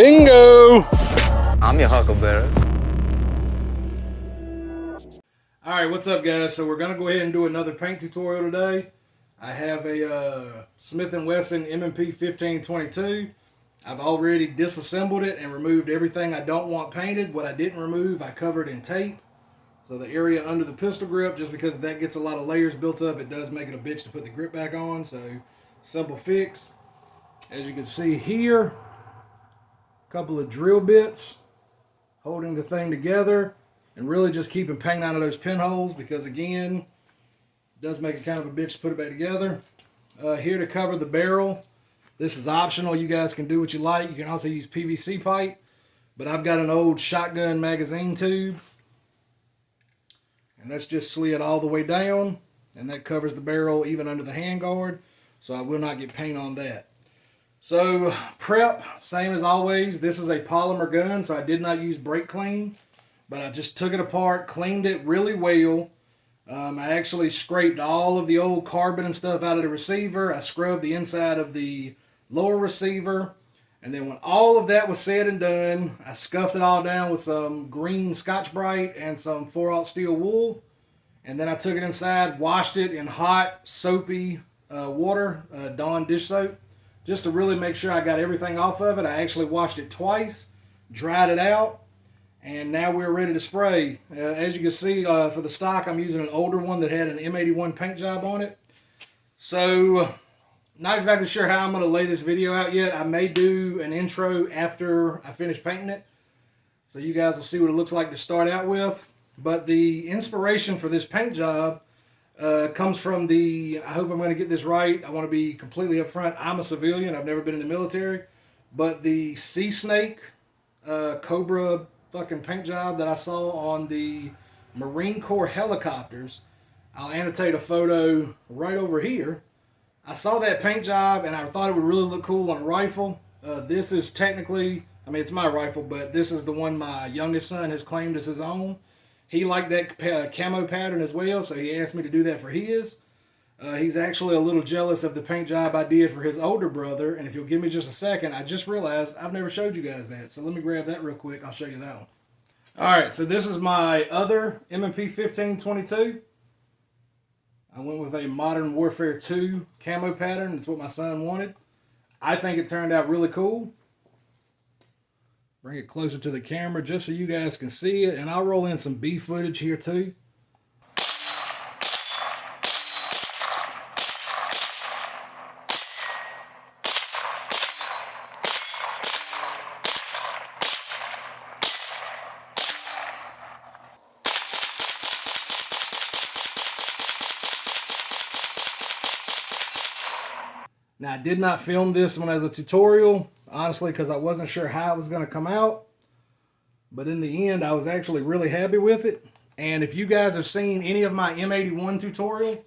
Bingo! I'm your huckleberry. Alright, what's up guys? So we're going to go ahead and do another paint tutorial today. I have a Smith & Wesson M&P 1522. I've already disassembled it and removed everything I don't want painted. What I didn't remove, I covered in tape. So the area under the pistol grip, just because that gets a lot of layers built up, it does make it a bitch to put the grip back on. So simple fix. As you can see here, a couple of drill bits holding the thing together and really just keeping paint out of those pinholes, because again, it does make it kind of a bitch to put it back together. Here to cover the barrel. This is optional. You guys can do what you like. You can also use PVC pipe, but I've got an old shotgun magazine tube, and that's just slid all the way down, and that covers the barrel even under the handguard, so I will not get paint on that. So prep, same as always. This is a polymer gun, so I did not use brake clean, but I just took it apart, cleaned it really well. I actually scraped all of the old carbon and stuff out of the receiver. I scrubbed the inside of the lower receiver, and then when all of that was said and done, I scuffed it all down with some green Scotch-Brite and some 4/0 steel wool, and then I took it inside, washed it in hot, soapy water, Dawn dish soap, just to really make sure I got everything off of it. I actually washed it twice, dried it out, and now we're ready to spray. As you can see, for the stock, I'm using an older one that had an M81 paint job on it. So, not exactly sure how I'm going to lay this video out yet. I may do an intro after I finish painting it, so you guys will see what it looks like to start out with. But the inspiration for this paint job comes from the, I hope I'm going to get this right, I want to be completely upfront, I'm a civilian, I've never been in the military, but the Sea Snake Cobra fucking paint job that I saw on the Marine Corps helicopters, I'll annotate a photo right over here. I saw that paint job and I thought it would really look cool on a rifle. This is technically, I mean it's my rifle, but this is the one my youngest son has claimed as his own. He liked that camo pattern as well, so he asked me to do that for his. He's actually a little jealous of the paint job I did for his older brother, and if you'll give me just a second, I just realized I've never showed you guys that, so let me grab that real quick. I'll show you that one. Alright, so this is my other M&P 1522. I went with a Modern Warfare 2 camo pattern. It's what my son wanted. I think it turned out really cool. Bring it closer to the camera just so you guys can see it, and I'll roll in some B footage here too. Now, I did not film this one as a tutorial, honestly, because I wasn't sure how it was going to come out. But in the end, I was actually really happy with it. And if you guys have seen any of my M81 tutorial,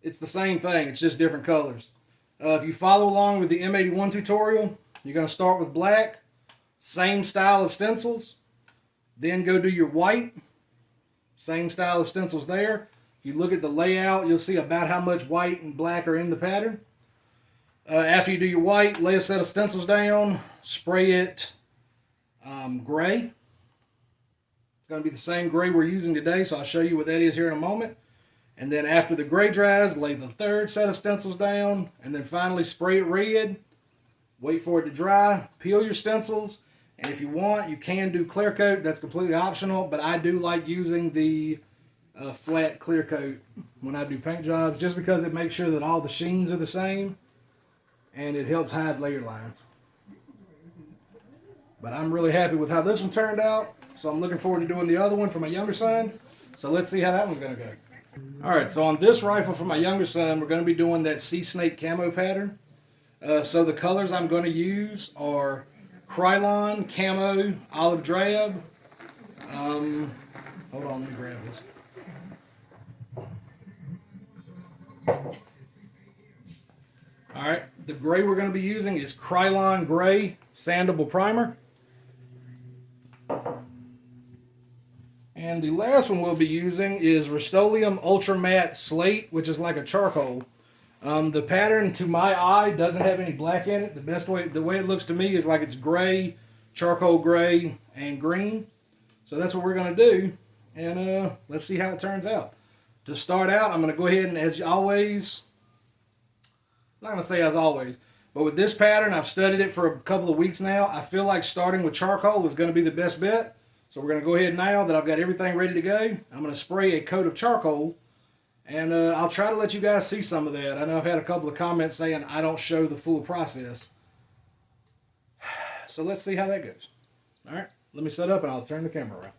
it's the same thing. It's just different colors. If you follow along with the M81 tutorial, you're going to start with black, same style of stencils. Then go do your white, same style of stencils there. If you look at the layout, you'll see about how much white and black are in the pattern. After you do your white, lay a set of stencils down, spray it gray. It's going to be the same gray we're using today, so I'll show you what that is here in a moment. And then after the gray dries, lay the third set of stencils down, and then finally spray it red. Wait for it to dry, peel your stencils, and if you want, you can do clear coat. That's completely optional, but I do like using the flat clear coat when I do paint jobs, just because it makes sure that all the sheens are the same. And it helps hide layer lines. But I'm really happy with how this one turned out, so I'm looking forward to doing the other one for my younger son. So let's see how that one's going to go. Alright, so on this rifle for my younger son, we're going to be doing that Sea Snake camo pattern. So the colors I'm going to use are Krylon, Camo, Olive Drab. Hold on, let me grab this. Alright, the gray we're going to be using is Krylon Gray Sandable Primer. And the last one we'll be using is Rust-Oleum Ultra Matte Slate, which is like a charcoal. The pattern to my eye doesn't have any black in it. The way it looks to me is like it's gray, charcoal gray, and green. So that's what we're going to do, and let's see how it turns out. To start out, I'm going to go ahead and, as always, I'm not going to say as always, but with this pattern, I've studied it for a couple of weeks now. I feel like starting with charcoal is going to be the best bet. So we're going to go ahead now that I've got everything ready to go. I'm going to spray a coat of charcoal, and I'll try to let you guys see some of that. I know I've had a couple of comments saying I don't show the full process. So let's see how that goes. All right, let me set up and I'll turn the camera around.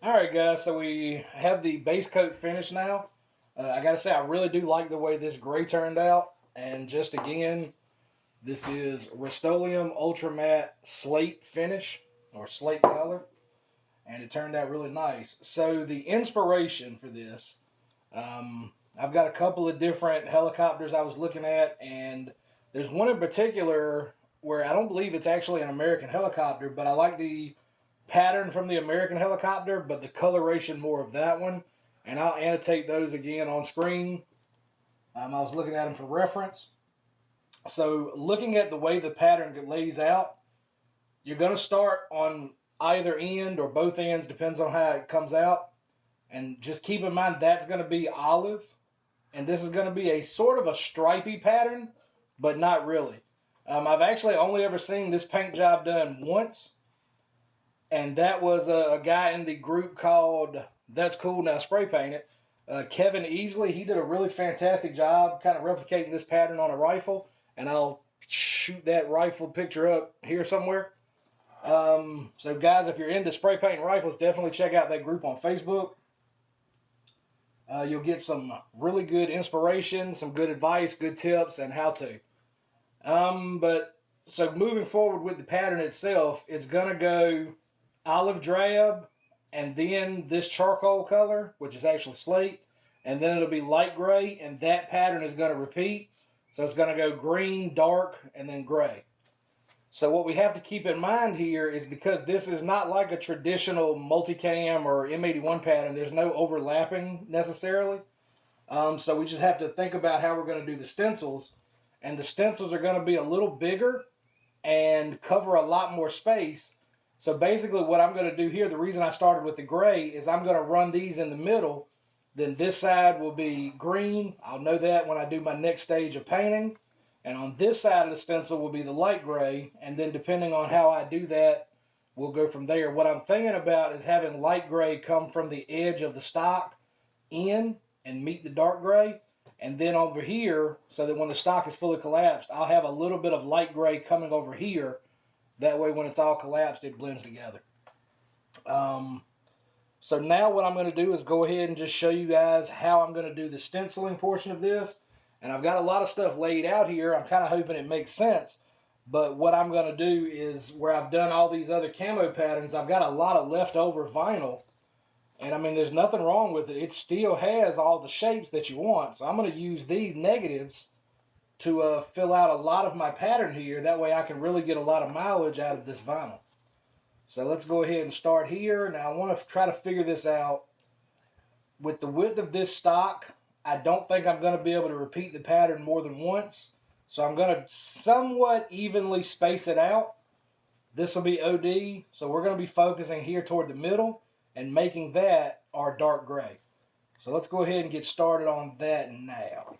Alright guys, so we have the base coat finished now. I gotta say, I really do like the way this gray turned out. And just again, this is Rust-Oleum Ultra Matte Slate finish, or slate color. And it turned out really nice. So the inspiration for this, I've got a couple of different helicopters I was looking at. And there's one in particular where I don't believe it's actually an American helicopter, but I like the pattern from the American helicopter, but the coloration more of that one. And I'll annotate those again on screen. I was looking at them for reference. So looking at the way the pattern lays out, you're going to start on either end or both ends, depends on how it comes out. And just keep in mind that's going to be olive. And this is going to be a sort of a stripy pattern, but not really. I've actually only ever seen this paint job done once. And that was a guy in the group called That's Cool Now Spray Paint It. Kevin Easley, he did a really fantastic job kind of replicating this pattern on a rifle. And I'll shoot that rifle picture up here somewhere. So guys, if you're into spray painting rifles, definitely check out that group on Facebook. You'll get some really good inspiration, some good advice, good tips, and how to. So moving forward with the pattern itself, it's going to go olive drab, and then this charcoal color, which is actually slate, and then it'll be light gray, and that pattern is going to repeat. So it's going to go green, dark, and then gray. So what we have to keep in mind here is because this is not like a traditional multicam or M81 pattern, there's no overlapping necessarily. So we just have to think about how we're going to do the stencils. And the stencils are going to be a little bigger and cover a lot more space. So basically what I'm going to do here, the reason I started with the gray, is I'm going to run these in the middle. Then this side will be green. I'll know that when I do my next stage of painting. And on this side of the stencil will be the light gray. And then depending on how I do that, we'll go from there. What I'm thinking about is having light gray come from the edge of the stock in and meet the dark gray. And then over here, so that when the stock is fully collapsed, I'll have a little bit of light gray coming over here. That way when it's all collapsed, it blends together. So now what I'm going to do is go ahead and just show you guys how I'm going to do the stenciling portion of this. And I've got a lot of stuff laid out here. I'm kind of hoping it makes sense. But what I'm going to do is, where I've done all these other camo patterns, I've got a lot of leftover vinyl. And I mean, there's nothing wrong with it. It still has all the shapes that you want. So I'm going to use these negatives to fill out a lot of my pattern here. That way I can really get a lot of mileage out of this vinyl. So let's go ahead and start here. Now I want to try to figure this out. With the width of this stock, I don't think I'm going to be able to repeat the pattern more than once. So I'm going to somewhat evenly space it out. This will be OD. So we're going to be focusing here toward the middle and making that our dark gray. So let's go ahead and get started on that now.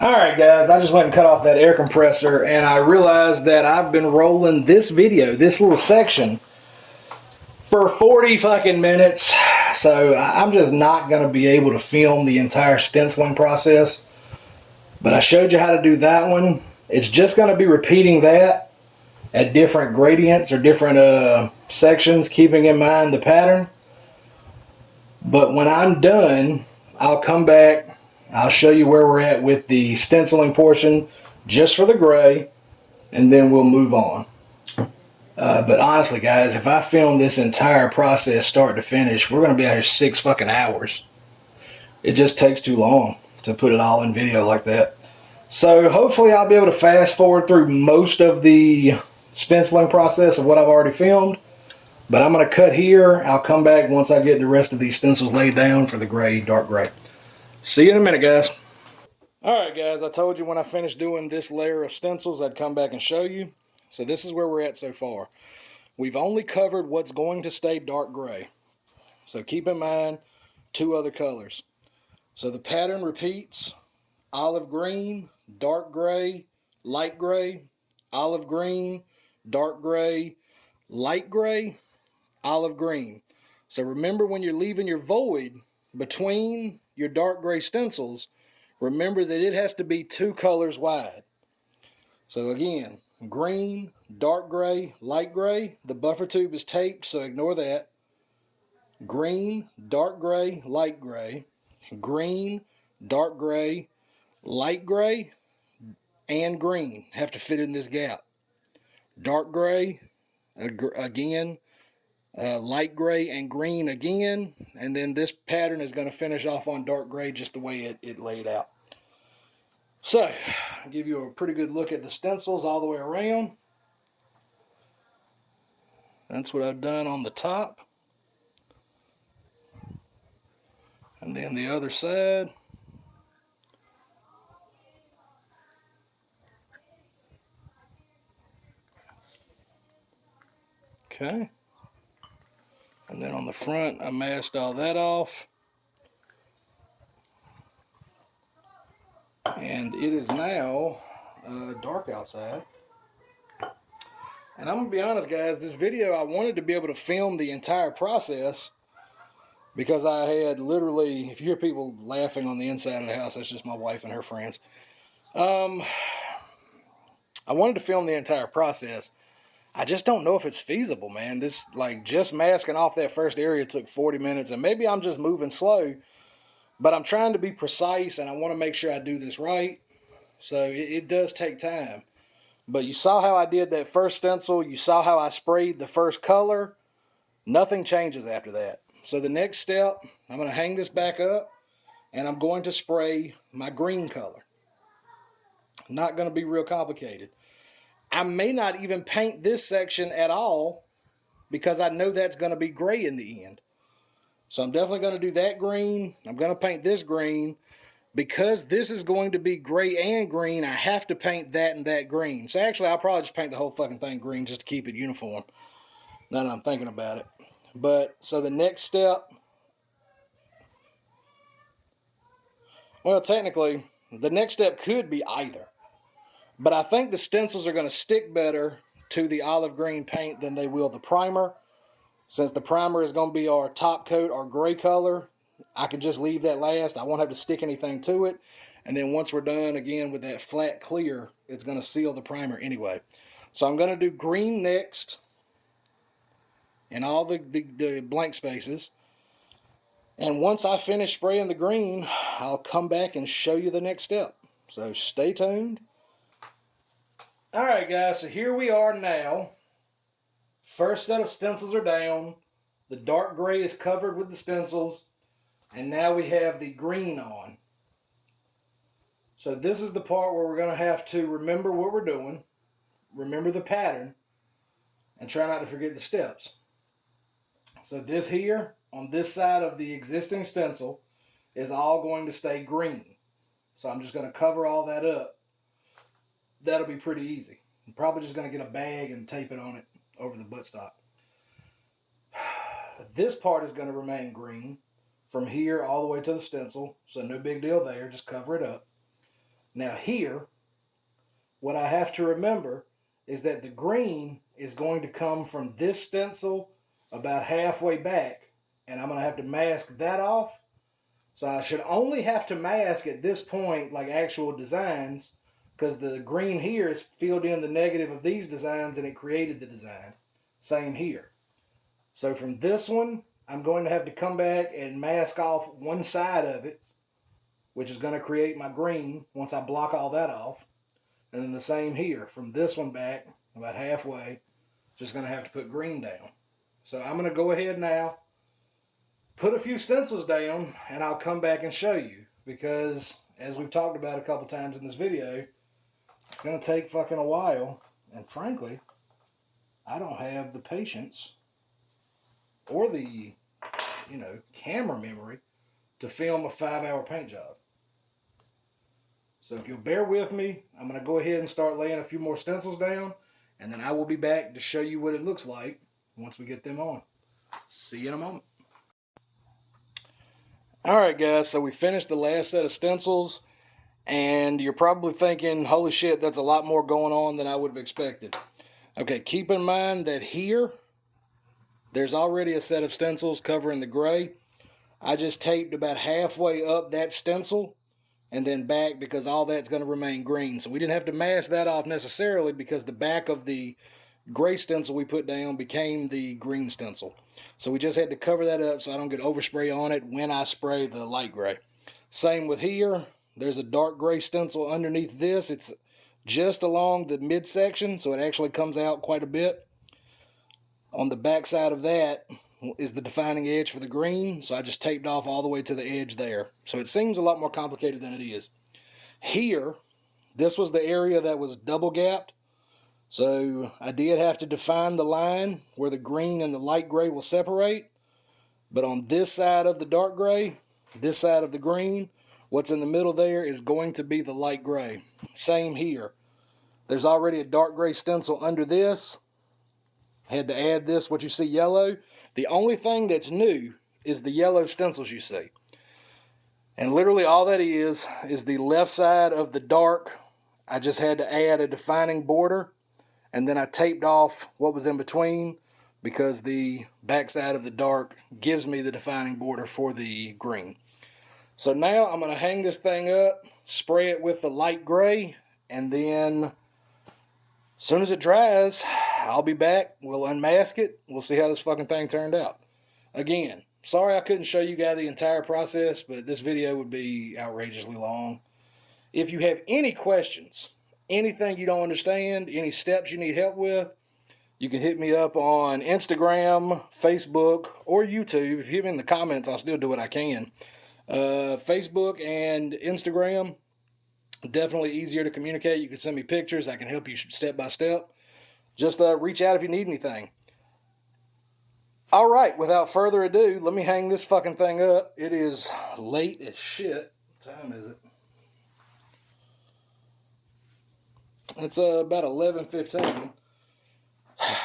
Alright guys, I just went and cut off that air compressor and I realized that I've been rolling this video, this little section, for 40 fucking minutes. So I'm just not going to be able to film the entire stenciling process. But I showed you how to do that one. It's just going to be repeating that. at different gradients or different sections, keeping in mind the pattern. But when I'm done, I'll come back. I'll show you where we're at with the stenciling portion just for the gray, and then we'll move on. But honestly, guys, if I film this entire process start to finish, we're going to be out here 6 fucking hours. It just takes too long to put it all in video like that. So hopefully I'll be able to fast forward through most of the stenciling process of what I've already filmed. But I'm going to cut here. I'll come back once I get the rest of these stencils laid down for the gray, dark gray. See you in a minute, guys. Alright, guys, I told you when I finished doing this layer of stencils, I'd come back and show you. So this is where we're at so far. We've only covered what's going to stay dark gray. So keep in mind 2 other colors. So the pattern repeats: olive green, dark gray, light gray, olive green, dark gray, light gray, olive green. So remember, when you're leaving your void between your dark gray stencils, remember that it has to be 2 colors wide. So again, green, dark gray, light gray. The buffer tube is taped, so ignore that. Green, dark gray, light gray. Green, dark gray, light gray, and green have to fit in this gap. Dark gray, again, light gray and green again, and then this pattern is going to finish off on dark gray just the way it laid out. So, I'll give you a pretty good look at the stencils all the way around. That's what I've done on the top. And then the other side. Okay. And then on the front, I masked all that off. And it is now dark outside. And I'm going to be honest, guys, this video, I wanted to be able to film the entire process because I had literally, if you hear people laughing on the inside of the house, that's just my wife and her friends. I wanted to film the entire process. I just don't know if it's feasible, man. This, like, just masking off that first area took 40 minutes, and maybe I'm just moving slow, but I'm trying to be precise, and I want to make sure I do this right. So it does take time. But you saw how I did that first stencil. You saw how I sprayed the first color. Nothing changes after that. So the next step, I'm going to hang this back up, and I'm going to spray my green color. Not going to be real complicated. I may not even paint this section at all because I know that's going to be gray in the end. So I'm definitely going to do that green. I'm going to paint this green. Because this is going to be gray and green, I have to paint that and that green. So actually, I'll probably just paint the whole fucking thing green just to keep it uniform. Now that I'm thinking about it. But, so the next step, well, technically, the next step could be either. But I think the stencils are going to stick better to the olive green paint than they will the primer. Since the primer is going to be our top coat, our gray color, I can just leave that last. I won't have to stick anything to it. And then once we're done, again, with that flat clear, it's going to seal the primer anyway. So I'm going to do green next in all the blank spaces. And once I finish spraying the green, I'll come back and show you the next step. So stay tuned. All right, guys, so here we are now. First set of stencils are down. The dark gray is covered with the stencils. And now we have the green on. So this is the part where we're going to have to remember what we're doing, remember the pattern, and try not to forget the steps. So this here, on this side of the existing stencil, is all going to stay green. So I'm just going to cover all that up. That'll be pretty easy. I'm probably just going to get a bag and tape it on it over the buttstock. This part is going to remain green from here all the way to the stencil, so no big deal there, just cover it up. Now here, what I have to remember is that the green is going to come from this stencil about halfway back, and I'm going to have to mask that off. So I should only have to mask at this point, like actual designs, because the green here is filled in the negative of these designs and it created the design. Same here. So from this one, I'm going to have to come back and mask off one side of it, which is going to create my green once I block all that off. And then the same here. From this one back, about halfway, just going to have to put green down. So I'm going to go ahead now, put a few stencils down, and I'll come back and show you. Because, as we've talked about a couple times in this video, it's going to take fucking a while. And frankly, I don't have the patience or the, camera memory to film a 5-hour paint job. So if you'll bear with me, I'm going to go ahead and start laying a few more stencils down, and then I will be back to show you what it looks like once we get them on. See you in a moment. Alright guys, so we finished the last set of stencils, and you're probably thinking, holy shit, that's a lot more going on than I would have expected. Okay, keep in mind that here, there's already a set of stencils covering the gray. I just taped about halfway up that stencil and then back because all that's going to remain green. So we didn't have to mask that off necessarily because the back of the gray stencil we put down became the green stencil. So we just had to cover that up so I don't get overspray on it when I spray the light gray. Same with here. There's a dark gray stencil underneath this. It's just along the midsection, so it actually comes out quite a bit. On the back side of that is the defining edge for the green, so I just taped off all the way to the edge there. So it seems a lot more complicated than it is. Here, this was the area that was double gapped, so I did have to define the line where the green and the light gray will separate. But on this side of the dark gray, this side of the green, what's in the middle there is going to be the light gray. Same here. There's already a dark gray stencil under this. I had to add this, what you see yellow. The only thing that's new is the yellow stencils you see. And literally all that is the left side of the dark. I just had to add a defining border, and then I taped off what was in between because the back side of the dark gives me the defining border for the green. So now I'm going to hang this thing up, spray it with the light gray, and then as soon as it dries, I'll be back. We'll unmask it. We'll see how this fucking thing turned out. Again, sorry I couldn't show you guys the entire process, but this video would be outrageously long. If you have any questions, anything you don't understand, any steps you need help with, you can hit me up on Instagram, Facebook, or YouTube. If you hit me in the comments, I'll still do what I can. Facebook and Instagram, definitely easier to communicate. You can send me pictures. I can help you step by step. Just reach out if you need anything. All right, without further ado, let me hang this fucking thing up. It is late as shit. What time is it? It's about 11:15.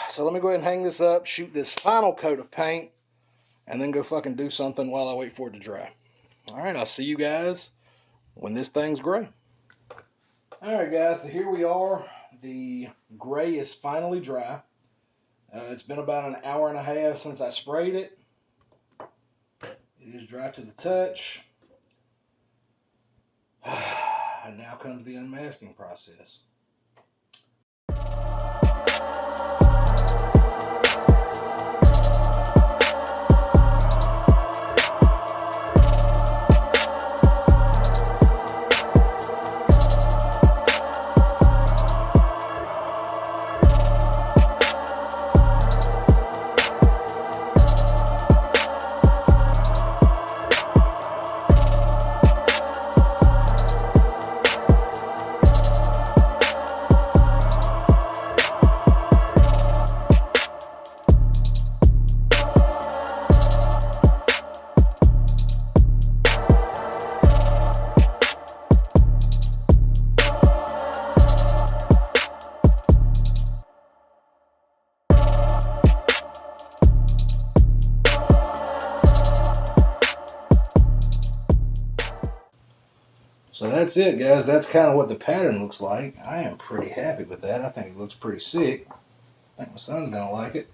So let me go ahead and hang this up, shoot this final coat of paint, and then go fucking do something while I wait for it to dry. All right, I'll see you guys when this thing's gray. All right, guys, so here we are. The gray is finally dry. It's been about an hour and a half since I sprayed it. It is dry to the touch. And now comes the unmasking process. So that's it, guys. That's kind of what the pattern looks like. I am pretty happy with that. I think it looks pretty sick. I think my son's going to like it.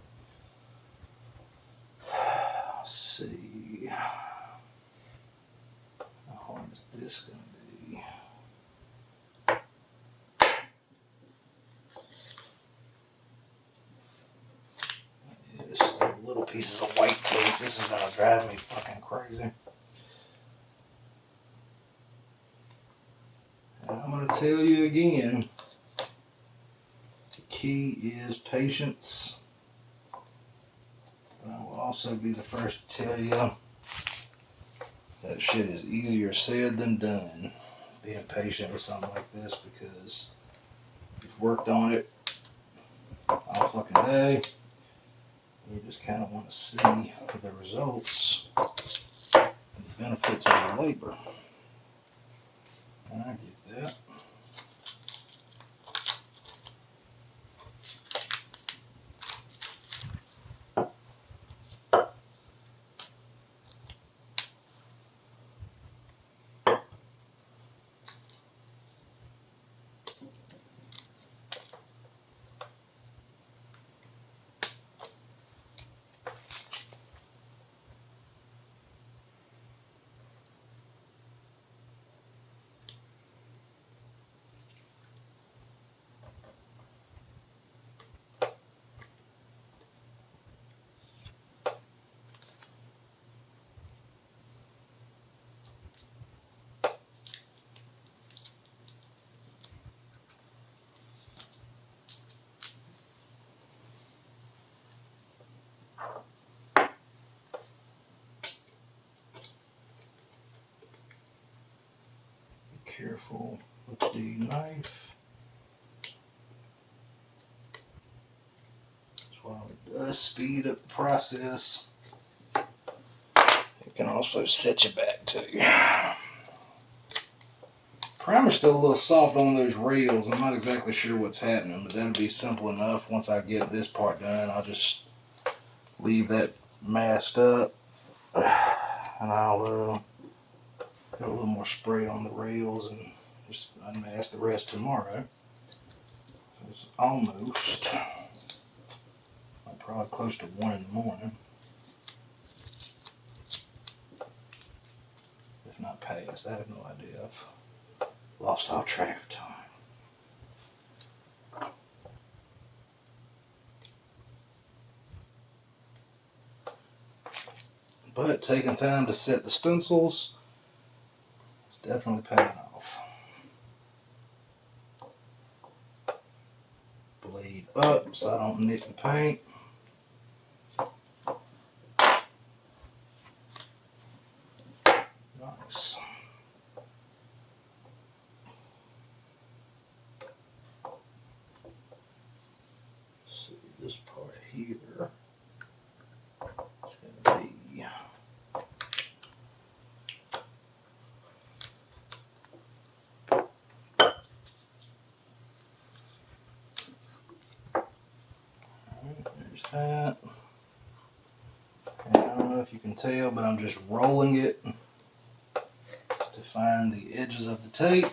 Let's see. How hard is this going to be? pieces of white tape. This is gonna drive me fucking crazy. And I'm gonna tell you again, the key is patience. But I will also be the first to tell you that shit is easier said than done. Being patient with something like this, because you've worked on it all fucking day. You just kind of want to see the results and the benefits of your labor. And I get that. Careful with the knife. While it does speed up the process, it can also set you back too. Primer's still a little soft on those rails. I'm not exactly sure what's happening, but that'll be simple enough. Once I get this part done, I'll just leave that masked up, and I'll put a little more spray on the rails and just unmask the rest tomorrow. It's almost, probably close to 1 in the morning, if not past. I have no idea. I've lost all track of time. But taking time to set the stencils is definitely paying off. Blade up so I don't nick the paint. Nice. Let's see, this part here is going to be that. And I don't know if you can tell, but I'm just rolling it to find the edges of the tape.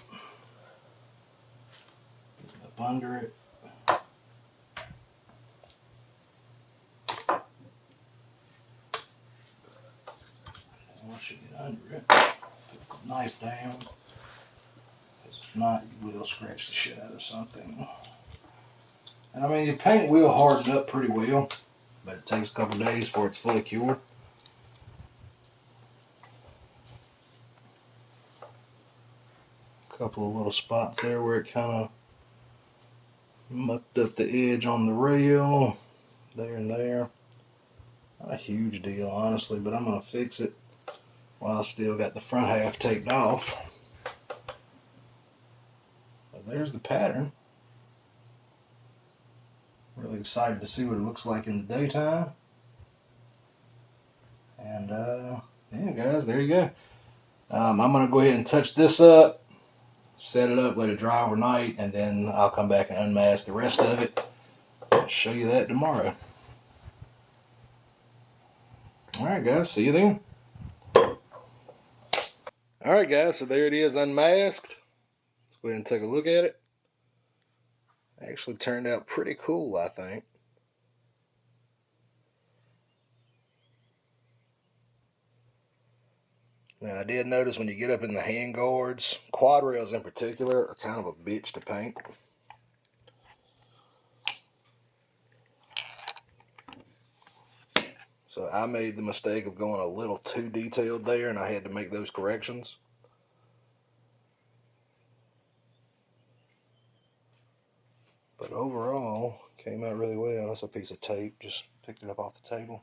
Up under it. And once you get under it, put the knife down. Because if not, you will scratch the shit out of something. And I mean, your paint will harden up pretty well, but it takes a couple days before it's fully cured. A couple of little spots there where it kind of mucked up the edge on the rail, there and there. Not a huge deal, honestly, but I'm going to fix it while I've still got the front half taped off. But there's the pattern. Really excited to see what it looks like in the daytime. And yeah, guys, there you go. I'm going to go ahead and touch this up, set it up, let it dry overnight, and then I'll come back and unmask the rest of it. I'll show you that tomorrow. Alright guys, see you then. Alright guys, so there it is unmasked. Let's go ahead and take a look at it. Actually turned out pretty cool, I think. Now I did notice when you get up in the hand guards, quad rails in particular are kind of a bitch to paint. So I made the mistake of going a little too detailed there, and I had to make those corrections. But overall, came out really well. That's a piece of tape, just picked it up off the table.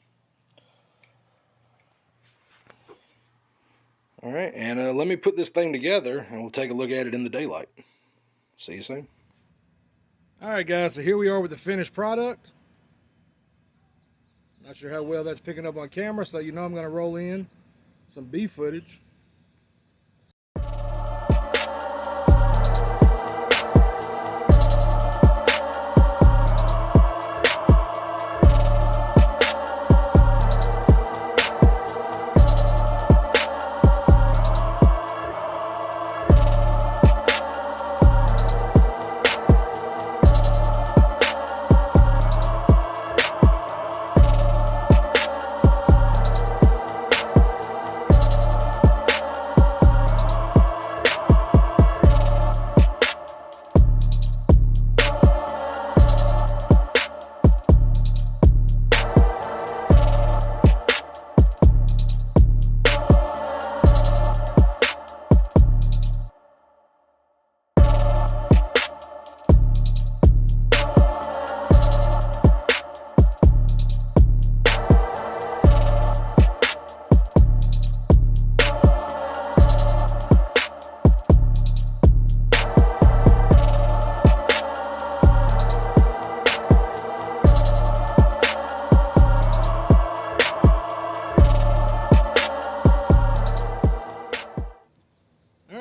All right, and let me put this thing together, and we'll take a look at it in the daylight. See you soon. All right, guys, so here we are with the finished product. Not sure how well that's picking up on camera, so you know I'm going to roll in some B footage.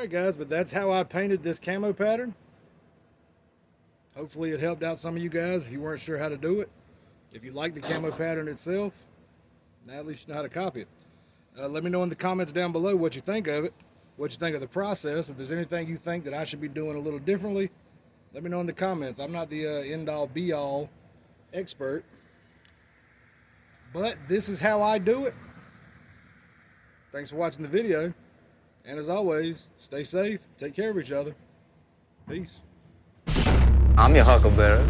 Alright guys, but that's how I painted this camo pattern. Hopefully it helped out some of you guys if you weren't sure how to do it. If you like the camo pattern itself, now at least you know how to copy it. Let me know in the comments down below what you think of it, what you think of the process. If there's anything you think that I should be doing a little differently, let me know in the comments. I'm not the end-all be-all expert, but this is how I do it. Thanks for watching the video. And as always, stay safe, take care of each other. Peace. I'm your huckleberry.